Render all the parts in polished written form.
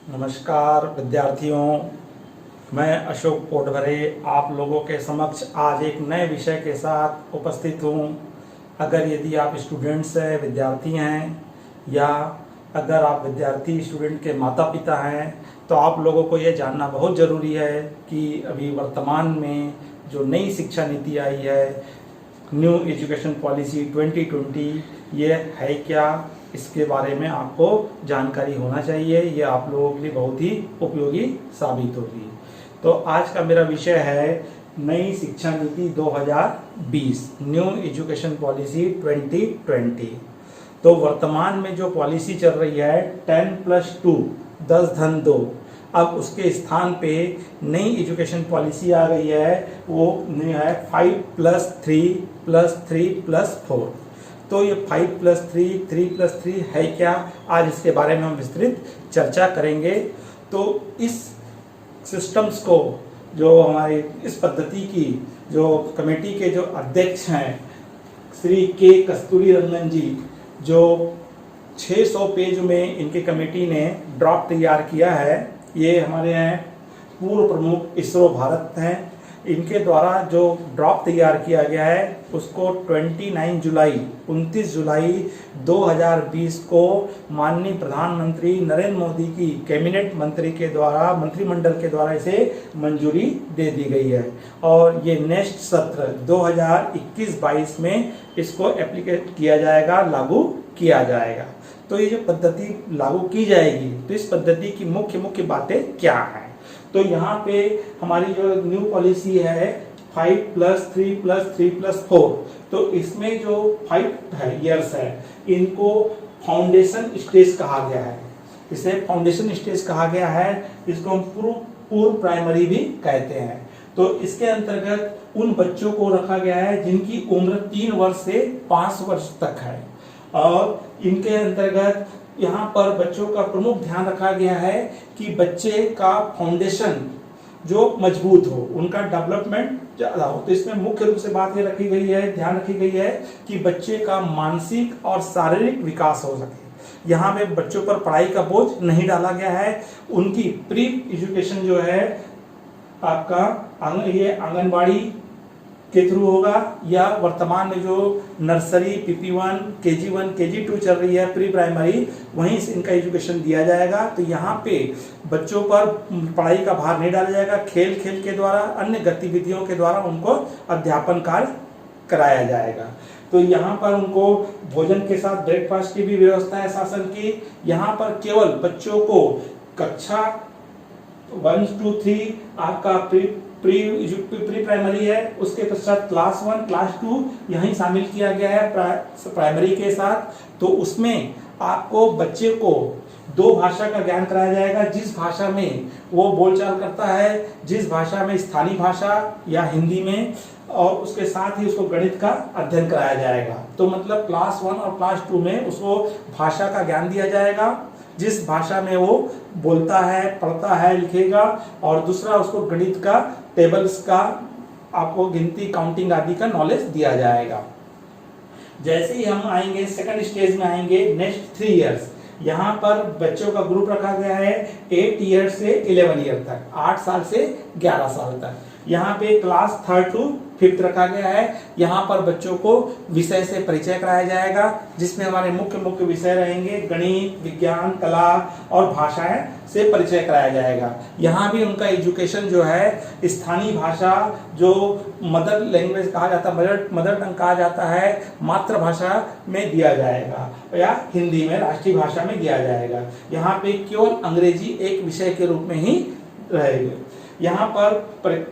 नमस्कार विद्यार्थियों, मैं अशोक पोटभरे आप लोगों के समक्ष आज एक नए विषय के साथ उपस्थित हूँ। अगर यदि आप स्टूडेंट्स हैं, विद्यार्थी हैं, या अगर आप विद्यार्थी स्टूडेंट के माता पिता हैं, तो आप लोगों को ये जानना बहुत ज़रूरी है कि अभी वर्तमान में जो नई शिक्षा नीति आई है, न्यू एजुकेशन पॉलिसी 2020, ये है क्या, इसके बारे में आपको जानकारी होना चाहिए। ये आप लोगों के लिए बहुत ही उपयोगी साबित होगी। तो आज का मेरा विषय है नई शिक्षा नीति 2020, न्यू एजुकेशन पॉलिसी 2020। तो वर्तमान में जो पॉलिसी चल रही है 10+2 10-2, अब उसके स्थान पे नई एजुकेशन पॉलिसी आ गई है, वो है 5+3+3+4। तो ये 5+3 3+3 है क्या, आज इसके बारे में हम विस्तृत चर्चा करेंगे। तो इस सिस्टम्स को, जो हमारी इस पद्धति की जो कमेटी के जो अध्यक्ष हैं श्री के कस्तूरी रंगन जी, जो 600 पेज में इनकी कमेटी ने ड्राफ्ट तैयार किया है, ये हमारे यहाँ पूर्व प्रमुख इसरो भारत हैं, इनके द्वारा जो ड्राफ्ट तैयार किया गया है उसको 29 जुलाई 2020 को माननीय प्रधानमंत्री नरेंद्र मोदी की कैबिनेट मंत्री के द्वारा, मंत्रिमंडल के द्वारा इसे मंजूरी दे दी गई है। और ये नेक्स्ट सत्र 2021-22 में इसको एप्लीकेट किया जाएगा, लागू किया जाएगा। तो ये जो पद्धति लागू की जाएगी, तो इस पद्धति की मुख्य बातें क्या हैं। तो यहाँ पे हमारी जो न्यू पॉलिसी है 5+3+3+4, तो इसमें जो 5 ईयर्स है इनको फाउंडेशन स्टेज कहा गया है। इसे फाउंडेशन स्टेज कहा गया है, इसको हम पूर्व प्राइमरी भी कहते हैं। तो इसके अंतर्गत उन बच्चों को रखा गया है जिनकी उम्र 3 वर्ष से 5 वर्ष तक है, और इनके अंतर्गत यहाँ पर बच्चों का प्रमुख ध्यान रखा गया है कि बच्चे का फाउंडेशन जो मजबूत हो, उनका डेवलपमेंट ज़्यादा हो। तो इसमें मुख्य रूप से बात ये रखी गई है, ध्यान रखी गई है कि बच्चे का मानसिक और शारीरिक विकास हो सके। यहाँ पे बच्चों पर पढ़ाई का बोझ नहीं डाला गया है। उनकी प्री एजुकेशन जो है आपका ये आंगनबाड़ी के थ्रू होगा, या वर्तमान में जो नर्सरी, PP1, KG1, KG2 चल रही है, प्री प्राइमरी, वहीं से इनका एजुकेशन दिया जाएगा। तो यहाँ पे बच्चों पर पढ़ाई का भार नहीं डाला जाएगा, खेल के द्वारा, अन्य गतिविधियों के द्वारा उनको अध्यापन कार्य कराया जाएगा। तो यहाँ पर उनको भोजन के साथ ब्रेकफास्ट की भी व्यवस्था है शासन की। यहाँ पर केवल बच्चों को कक्षा 1 to 3 आपका प्री प्राइमरी है, उसके पश्चात क्लास 1 क्लास 2 यहीं शामिल किया गया है प्राइमरी के साथ। तो उसमें आपको बच्चे को 2 भाषा का ज्ञान कराया जाएगा, जिस भाषा में वो बोलचाल करता है, जिस भाषा में स्थानीय भाषा या हिंदी में, और उसके साथ ही उसको गणित का अध्ययन कराया जाएगा। तो मतलब क्लास 1 और क्लास 2 में उसको भाषा का ज्ञान दिया जाएगा, जिस भाषा में वो बोलता है, पढ़ता है, लिखेगा, और दूसरा उसको गणित का, टेबल्स का, आपको गिनती, काउंटिंग आदि का नॉलेज दिया जाएगा। जैसे ही हम आएंगे सेकंड स्टेज में आएंगे, नेक्स्ट 3 इयर्स, यहाँ पर बच्चों का ग्रुप रखा गया है 8 ईयर से 11 ईयर तक, 8 साल से 11 साल तक। यहाँ पे क्लास 3rd to 5th रखा गया है। यहाँ पर बच्चों को विषय से परिचय कराया जाएगा, जिसमें हमारे मुख्य विषय रहेंगे गणित, विज्ञान, कला और भाषाएं से परिचय कराया जाएगा। यहाँ भी उनका एजुकेशन जो है स्थानीय भाषा, जो मदर लैंग्वेज कहा जाता है, मदर टंग कहा जाता है, मातृभाषा में दिया जाएगा, या हिंदी में राष्ट्रीय भाषा में दिया जाएगा। यहाँ पे केवल अंग्रेजी एक विषय के रूप में ही रहेगी। यहाँ पर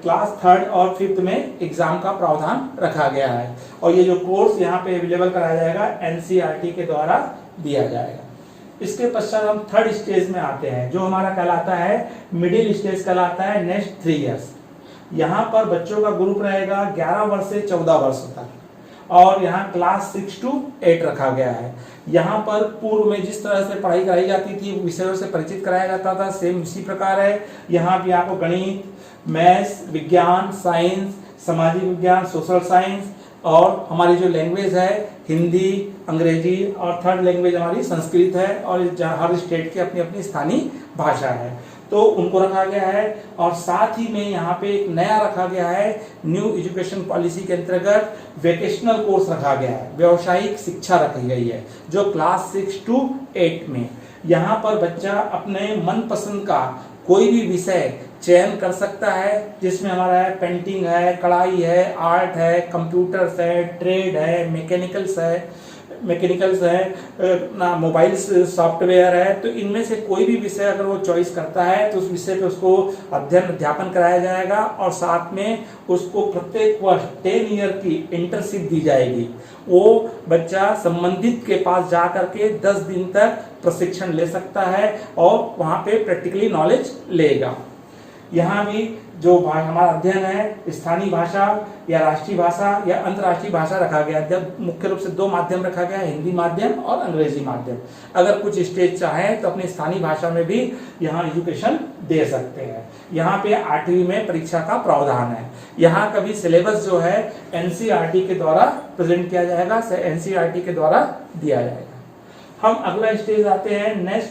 क्लास 3rd और 5th में एग्जाम का प्रावधान रखा गया है, और ये जो कोर्स यहाँ पे अवेलेबल कराया जाएगा NCERT के द्वारा दिया जाएगा। इसके पश्चात हम 3rd स्टेज में आते हैं, जो हमारा कहलाता है मिडिल स्टेज कहलाता है, नेक्स्ट 3 इयर्स। यहाँ पर बच्चों का ग्रुप रहेगा 11 वर्ष से 14 वर्ष तक, और यहाँ क्लास 6 to 8 रखा गया है। यहाँ पर पूर्व में जिस तरह से पढ़ाई कराई जाती थी, विषयों से परिचित कराया जाता था, सेम इसी प्रकार है। यहाँ भी आपको गणित, मैथ्स, विज्ञान, साइंस, सामाजिक विज्ञान, सोशल साइंस, और हमारी जो लैंग्वेज है हिंदी, अंग्रेजी और थर्ड लैंग्वेज हमारी संस्कृत है और हर स्टेट की अपनी अपनी स्थानीय भाषा है, तो उनको रखा गया है। और साथ ही में यहाँ पे एक नया रखा गया है, न्यू एजुकेशन पॉलिसी के अंतर्गत वेकेशनल कोर्स रखा गया है, व्यावसायिक शिक्षा रखी गई है, जो क्लास 6 to 8 में यहाँ पर बच्चा अपने मनपसंद का कोई भी विषय चयन कर सकता है, जिसमें हमारा है पेंटिंग है, कढ़ाई है, आर्ट है, कंप्यूटर्स है, ट्रेड है, मैकेनिकल्स है ना, मोबाइल सॉफ्टवेयर है। तो इनमें से कोई भी विषय अगर वो चॉइस करता है तो उस विषय पे उसको अध्यापन कराया जाएगा और साथ में उसको प्रत्येक वर्ष 10 ईयर की इंटर्नशिप दी जाएगी। वो बच्चा संबंधित के पास जा करके 10 दिन तक प्रशिक्षण ले सकता है और वहाँ पे प्रैक्टिकली नॉलेज लेगा। यहाँ भी जो हमारा अध्ययन है स्थानीय भाषा या राष्ट्रीय भाषा या अंतर्राष्ट्रीय भाषा रखा गया है। जब मुख्य रूप से 2 माध्यम रखा गया है, हिंदी माध्यम और अंग्रेजी माध्यम। अगर कुछ स्टेट चाहें तो अपनी स्थानीय भाषा में भी यहाँ एजुकेशन दे सकते हैं। यहाँ पे 8वीं में परीक्षा का प्रावधान है। यहाँ का भी सिलेबस जो है NCERT के द्वारा प्रेजेंट किया जाएगा, NCERT के द्वारा दिया जाएगा। हम अगला स्टेज आते हैं नेक्स्ट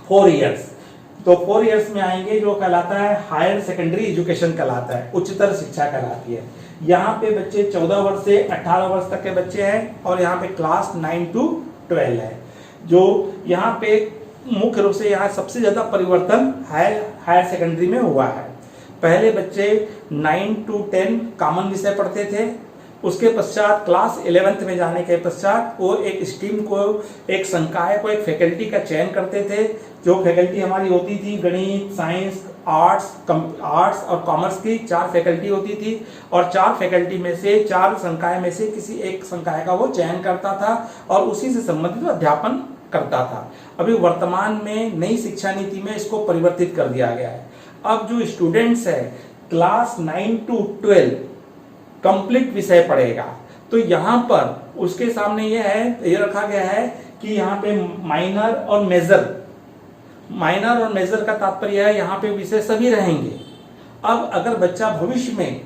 4 ईयर्स। तो 4 ईयर्स में आएंगे जो कहलाता है हायर सेकेंडरी एजुकेशन कहलाता है, उच्चतर शिक्षा कहलाती है। यहाँ पे बच्चे 14 वर्ष से 18 वर्ष तक के बच्चे हैं और यहाँ पे क्लास 9 to 12 है। जो यहाँ पे मुख्य रूप से यहाँ सबसे ज्यादा परिवर्तन हायर सेकेंडरी में हुआ है। पहले बच्चे 9 to 10 कॉमन विषय पढ़ते थे, उसके पश्चात क्लास 11th में जाने के पश्चात वो एक स्ट्रीम को, एक संकाय को, एक फैकल्टी का चयन करते थे। जो फैकल्टी हमारी होती थी गणित, साइंस, आर्ट्स और कॉमर्स की 4 फैकल्टी होती थी और 4 फैकल्टी में से 4 संकाय में से किसी एक संकाय का वो चयन करता था और उसी से संबंधित अध्यापन करता था। अभी वर्तमान में नई शिक्षा नीति में इसको परिवर्तित कर दिया गया है। अब जो स्टूडेंट्स है क्लास 9 to 12 कंप्लीट विषय पढ़ेगा, तो यहाँ पर उसके सामने ये रखा गया है कि यहाँ पे माइनर और मेजर का तात्पर्य है यहाँ पे विषय सभी रहेंगे। अब अगर बच्चा भविष्य में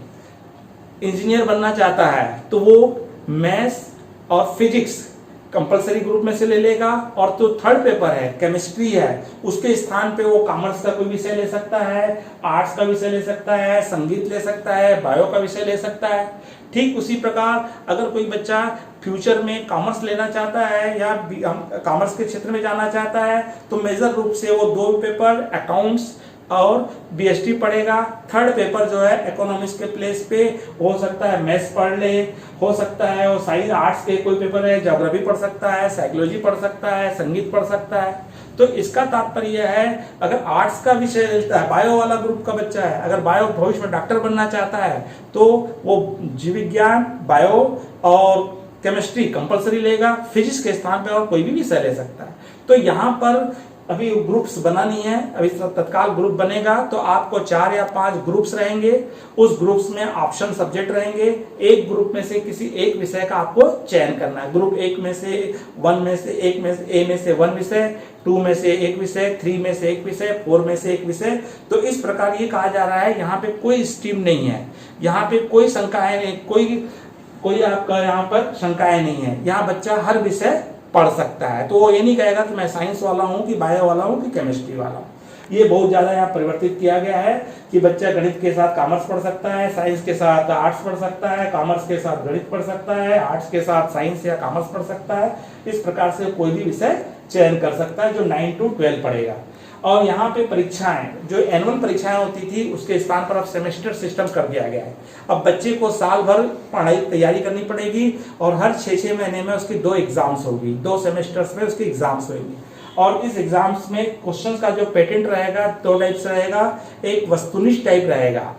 इंजीनियर बनना चाहता है तो वो मैथ्स और फिजिक्स कंपलसरी ग्रुप में से ले लेगा और तो थर्ड पेपर है केमिस्ट्री है, उसके स्थान पे वो कॉमर्स का कोई विषय ले सकता है, आर्ट्स का विषय ले सकता है, संगीत ले सकता है, बायो का विषय ले सकता है। ठीक उसी प्रकार अगर कोई बच्चा फ्यूचर में कॉमर्स लेना चाहता है या कॉमर्स के क्षेत्र में जाना चाहता है तो मेजर रूप से वो 2 पेपर अकाउंट्स और बीएसटी पढ़ेगा। थर्ड पेपर जो है इकोनॉमिक्स के प्लेस पे हो सकता है मैथ्स पढ़ ले, हो सकता है वो साइंस आर्ट्स के कोई पेपर है, ज्योग्राफी पढ़ सकता है, साइकोलॉजी पढ़ सकता है, संगीत पढ़ सकता है। तो इसका तात्पर्य है अगर आर्ट्स का विषय लेता है, बायो वाला ग्रुप का बच्चा है, अगर बायो भविष्य में डॉक्टर बनना चाहता है तो वो जीव विज्ञान, बायो और केमिस्ट्री कंपलसरी लेगा, फिजिक्स के स्थान पे और कोई भी विषय ले सकता है। तो यहाँ पर अभी ग्रुप्स बना नहीं है, अभी तत्काल ग्रुप बनेगा तो आपको 4 या 5 ग्रुप्स रहेंगे। उस ग्रुप्स में ऑप्शन सब्जेक्ट रहेंगे। एक ग्रुप में से किसी एक विषय का आपको चयन करना है। ग्रुप 1 में से 1 में से एक में से ए में से 1 विषय, 2 में से 1 विषय, 3 में से 1 विषय, 4 में से 1 विषय। तो इस प्रकार ये कहा जा रहा है यहाँ पे कोई स्ट्रीम नहीं है, यहाँ पे कोई शंकाएं नहीं, कोई आपका यहाँ पर शंकाएं नहीं है। यहाँ बच्चा हर विषय पढ़ सकता है। तो वो ये नहीं कहेगा कि मैं साइंस वाला हूँ कि बायो वाला हूँ कि केमिस्ट्री वाला हूँ। ये बहुत ज्यादा यहाँ परिवर्तित किया गया है कि बच्चा गणित के साथ कॉमर्स पढ़ सकता है, साइंस के साथ आर्ट्स पढ़ सकता है, कॉमर्स के साथ गणित पढ़ सकता है, आर्ट्स के साथ साइंस या कॉमर्स पढ़ सकता है। इस प्रकार से कोई भी विषय चयन कर सकता है जो 9 to 12 पढ़ेगा। और यहाँ पे परीक्षाएं जो एनुअल परीक्षाएं होती थी उसके स्थान पर अब सेमेस्टर सिस्टम कर दिया गया है। अब बच्चे को साल भर पढ़ाई तैयारी करनी पड़ेगी और हर 6-6 महीने में उसकी 2 एग्जाम्स होगी, 2 सेमेस्टर्स में उसकी एग्जाम्स होगी। और इस एग्जाम्स में क्वेश्चंस का जो पैटर्न रहेगा 2 टाइप्स रहेगा, एक वस्तुनिष्ठ टाइप रहेगा,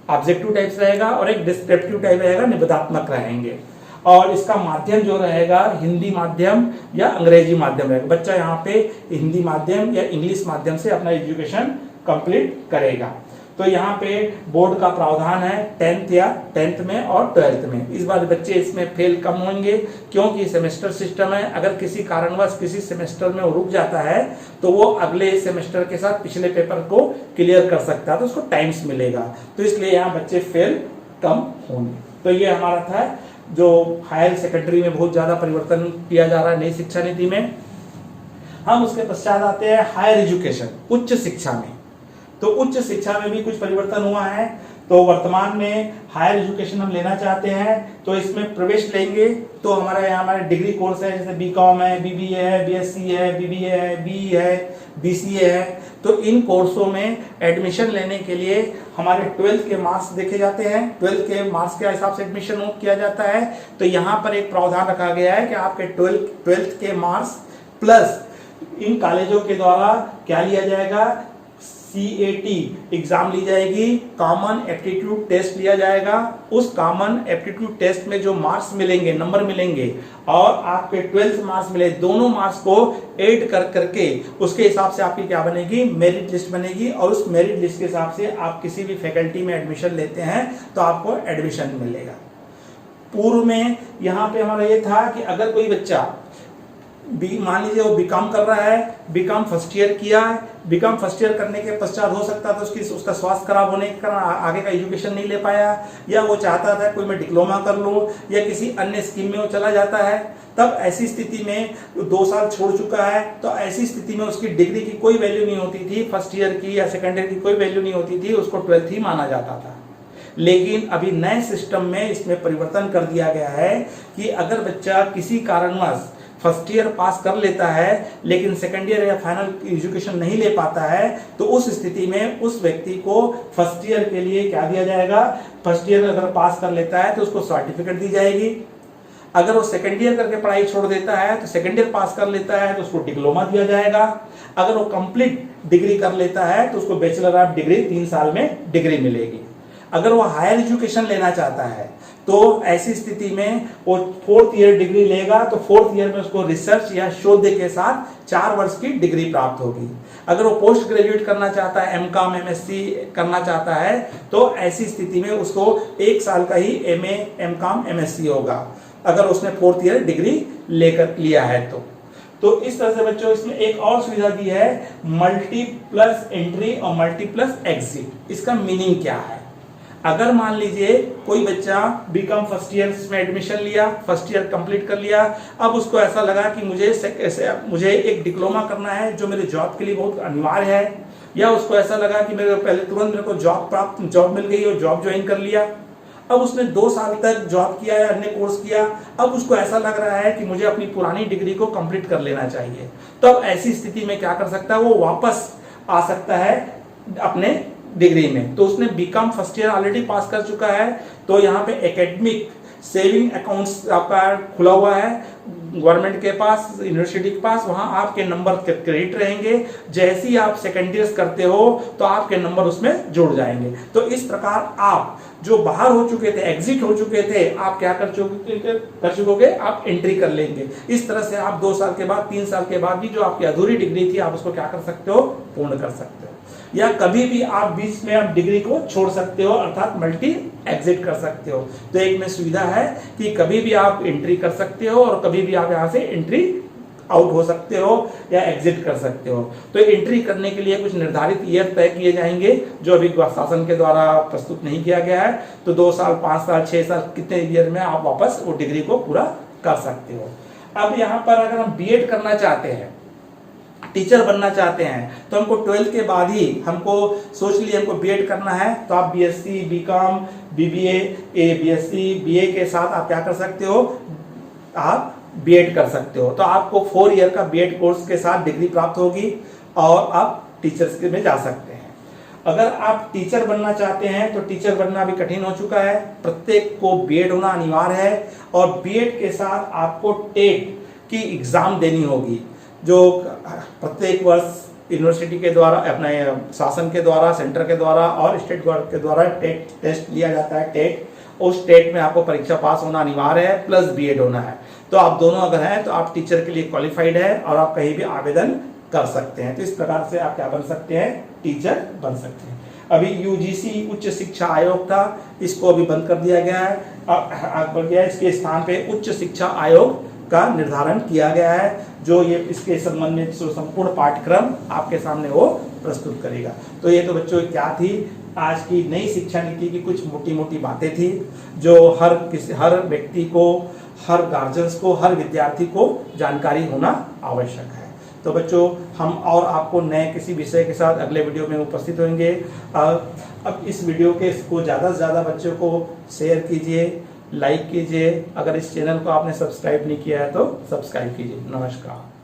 ऑब्जेक्टिव टाइप्स रहेगा और एक डिस्क्रिप्टिव टाइप रहेगा, निबंधात्मक रहेंगे। और इसका माध्यम जो रहेगा हिंदी माध्यम या अंग्रेजी माध्यम रहेगा। बच्चा यहाँ पे हिंदी माध्यम या इंग्लिश माध्यम से अपना एजुकेशन कंप्लीट करेगा। तो यहाँ पे बोर्ड का प्रावधान है 10th में और 12th में। इस बार बच्चे इसमें फेल कम होंगे क्योंकि सेमेस्टर सिस्टम है। अगर किसी कारणवश किसी सेमेस्टर में वो रुक जाता है तो वो अगले सेमेस्टर के साथ पिछले पेपर को क्लियर कर सकता है, तो उसको टाइम्स मिलेगा। तो इसलिए यहाँ बच्चे फेल कम होंगे। तो ये हमारा था जो हायर सेकेंडरी में बहुत ज्यादा परिवर्तन किया जा रहा है नई शिक्षा नीति में। हम उसके पश्चात आते हैं हायर एजुकेशन, उच्च शिक्षा में। तो उच्च शिक्षा में भी कुछ परिवर्तन हुआ है। तो वर्तमान में हायर एजुकेशन हम लेना चाहते हैं तो इसमें प्रवेश लेंगे तो हमारे डिग्री कोर्स है, जैसे बीकॉम है, बीबीए है, बीएससी है, बीबीए है, बीई है, बीसीए है। तो इन कोर्सों में एडमिशन लेने के लिए हमारे 12th के मार्क्स देखे जाते हैं। 12th के मार्क्स के हिसाब से एडमिशन किया जाता है। तो यहाँ पर एक प्रावधान रखा गया है कि आपके 12th के मार्क्स प्लस इन कॉलेजों के द्वारा क्या लिया जाएगा, CAT एग्जाम ली जाएगी, कॉमन एप्टीट्यूड टेस्ट लिया जाएगा। उस कॉमन एप्टीट्यूड टेस्ट में जो मार्क्स मिलेंगे, नंबर मिलेंगे और आपके 12th मार्क्स मिले, दोनों मार्क्स को ऐड कर करके उसके हिसाब से आपकी क्या बनेगी, मेरिट लिस्ट बनेगी। और उस मेरिट लिस्ट के हिसाब से आप किसी भी फैकल्टी में एडमिशन लेते हैं तो आपको एडमिशन मिलेगा। पूर्व में यहाँ पे हमारा ये था कि अगर कोई बच्चा मान लीजिए वो बीकॉम कर रहा है, बीकॉम फर्स्ट ईयर किया है, बीकॉम फर्स्ट ईयर करने के पश्चात हो सकता था उसका स्वास्थ्य खराब होने के कारण आगे का एजुकेशन नहीं ले पाया, या वो चाहता था कोई मैं डिप्लोमा कर लूं या किसी अन्य स्कीम में वो चला जाता है। तब ऐसी स्थिति में 2 साल छोड़ चुका है तो ऐसी स्थिति में उसकी डिग्री की कोई वैल्यू नहीं होती थी, फर्स्ट ईयर की या सेकेंड ईयर की कोई वैल्यू नहीं होती थी, उसको 12th ही माना जाता था। लेकिन अभी नए सिस्टम में इसमें परिवर्तन कर दिया गया है कि अगर बच्चा किसी कारणवश फर्स्ट ईयर पास कर लेता है लेकिन सेकंड ईयर या फाइनल एजुकेशन नहीं ले पाता है तो उस स्थिति में उस व्यक्ति को फर्स्ट ईयर के लिए क्या दिया जाएगा, फर्स्ट ईयर अगर पास कर लेता है तो उसको सर्टिफिकेट दी जाएगी। अगर वो सेकंड ईयर करके पढ़ाई छोड़ देता है तो सेकंड ईयर पास कर लेता है तो उसको डिप्लोमा दिया जाएगा। अगर वो कंप्लीट डिग्री कर लेता है तो उसको बैचलर ऑफ डिग्री 3 साल में डिग्री मिलेगी। अगर वो हायर एजुकेशन लेना चाहता है तो ऐसी स्थिति में वो 4th ईयर डिग्री लेगा तो 4th ईयर में उसको रिसर्च या शोध के साथ 4 वर्ष की डिग्री प्राप्त होगी। अगर वो पोस्ट ग्रेजुएट करना चाहता है, एमकॉम एमएससी करना चाहता है तो ऐसी स्थिति में उसको 1 साल का ही एमए एमकॉम एमएससी होगा अगर उसने 4th ईयर डिग्री लेकर लिया है तो इस तरह से बच्चों इसमें एक और सुविधा दी है, मल्टीप्लस एंट्री और मल्टीप्लस एग्जिट। इसका मीनिंग क्या है? अगर मान लीजिए कोई बच्चा बीकॉम फर्स्ट ईयर में एडमिशन लिया, फर्स्ट ईयर कंप्लीट कर लिया, अब उसको ऐसा लगा कि मुझे एक डिप्लोमा करना है जो मेरे जॉब के लिए बहुत अनिवार्य है, या उसको ऐसा लगा कि तुरंत मेरे को जॉब मिल गई और जॉब ज्वाइन कर लिया। अब उसने 2 साल तक जॉब किया या अन्य कोर्स किया, अब उसको ऐसा लग रहा है कि मुझे अपनी पुरानी डिग्री को कंप्लीट कर लेना चाहिए। तो अब ऐसी स्थिति में क्या कर सकता है, वो वापस आ सकता है अपने डिग्री में। तो उसने BCom first year already pass कर चुका है तो यहाँ पे एकेडमिक सेविंग अकाउंट्स आपका खुला हुआ है गवर्नमेंट के पास, यूनिवर्सिटी के पास, वहां आपके नंबर क्रेडिट रहेंगे। जैसे ही आप सेकेंड ईयर करते हो तो आपके नंबर उसमें जुड़ जाएंगे। तो इस प्रकार आप जो बाहर हो चुके थे, एग्जिट हो चुके थे, आप क्या कर चुकोगे, आप एंट्री कर लेंगे। इस तरह से आप 2 साल के बाद 3 साल के बाद भी जो आपकी अधूरी डिग्री थी आप उसको क्या कर सकते हो, पूर्ण कर सकते हो। या कभी भी आप बीच में आप डिग्री को छोड़ सकते हो, अर्थात मल्टी एग्जिट कर सकते हो। तो एक में सुविधा है कि कभी भी आप एंट्री कर सकते हो और कभी भी आप यहां से एंट्री आउट हो सकते हो या एग्जिट कर सकते हो। तो एंट्री करने के लिए कुछ निर्धारित ईयर तय किए जाएंगे जो अभी शासन के द्वारा प्रस्तुत नहीं किया गया है। तो 2 साल, 5 साल, 6 साल, कितने ईयर में आप वापस वो डिग्री को पूरा कर सकते हो। अब यहाँ पर अगर हम बीएड करना चाहते हैं, टीचर बनना चाहते हैं, तो हमको 12th के बाद ही हमको सोच लिए हमको बीएड करना है तो आप BSc, BCom, BBA, BSc, BA के साथ आप क्या कर सकते हो, आप बीएड कर सकते हो। तो आपको 4 ईयर का बीएड कोर्स के साथ डिग्री प्राप्त होगी और आप टीचर्स में जा सकते हैं। अगर आप टीचर बनना चाहते हैं तो टीचर बनना भी कठिन हो चुका है, प्रत्येक को बीएड होना अनिवार्य है और बीएड के साथ आपको टेट की एग्जाम देनी होगी जो प्रत्येक वर्ष यूनिवर्सिटी के द्वारा, अपने शासन के द्वारा, सेंटर के द्वारा और स्टेट गवर्नमेंट के द्वारा टेस्ट लिया जाता है। टेट, उस टेट में आपको परीक्षा पास होना अनिवार्य है, प्लस बीएड होना है। तो आप दोनों अगर हैं तो आप टीचर के लिए क्वालिफाइड है और आप कहीं भी आवेदन कर सकते हैं। तो इस प्रकार से आप क्या बन सकते हैं, टीचर बन सकते हैं। अभी यूजीसी उच्च शिक्षा आयोग था, इसको अभी बंद कर दिया गया है। इसके स्थान पे उच्च शिक्षा आयोग का निर्धारण किया गया है जो ये इसके संबंधित संपूर्ण पाठ्यक्रम आपके सामने वो प्रस्तुत करेगा। तो ये तो बच्चों क्या थी आज की नई शिक्षा नीति की कुछ मोटी मोटी बातें थी जो हर व्यक्ति को, हर गार्जियंस को, हर विद्यार्थी को जानकारी होना आवश्यक है। तो बच्चों, हम और आपको नए किसी विषय के साथ अगले वीडियो में उपस्थित होंगे। अब इस वीडियो को ज़्यादा से ज़्यादा बच्चों को शेयर कीजिए, लाइक कीजिए। अगर इस चैनल को आपने सब्सक्राइब नहीं किया है तो सब्सक्राइब कीजिए। नमस्कार।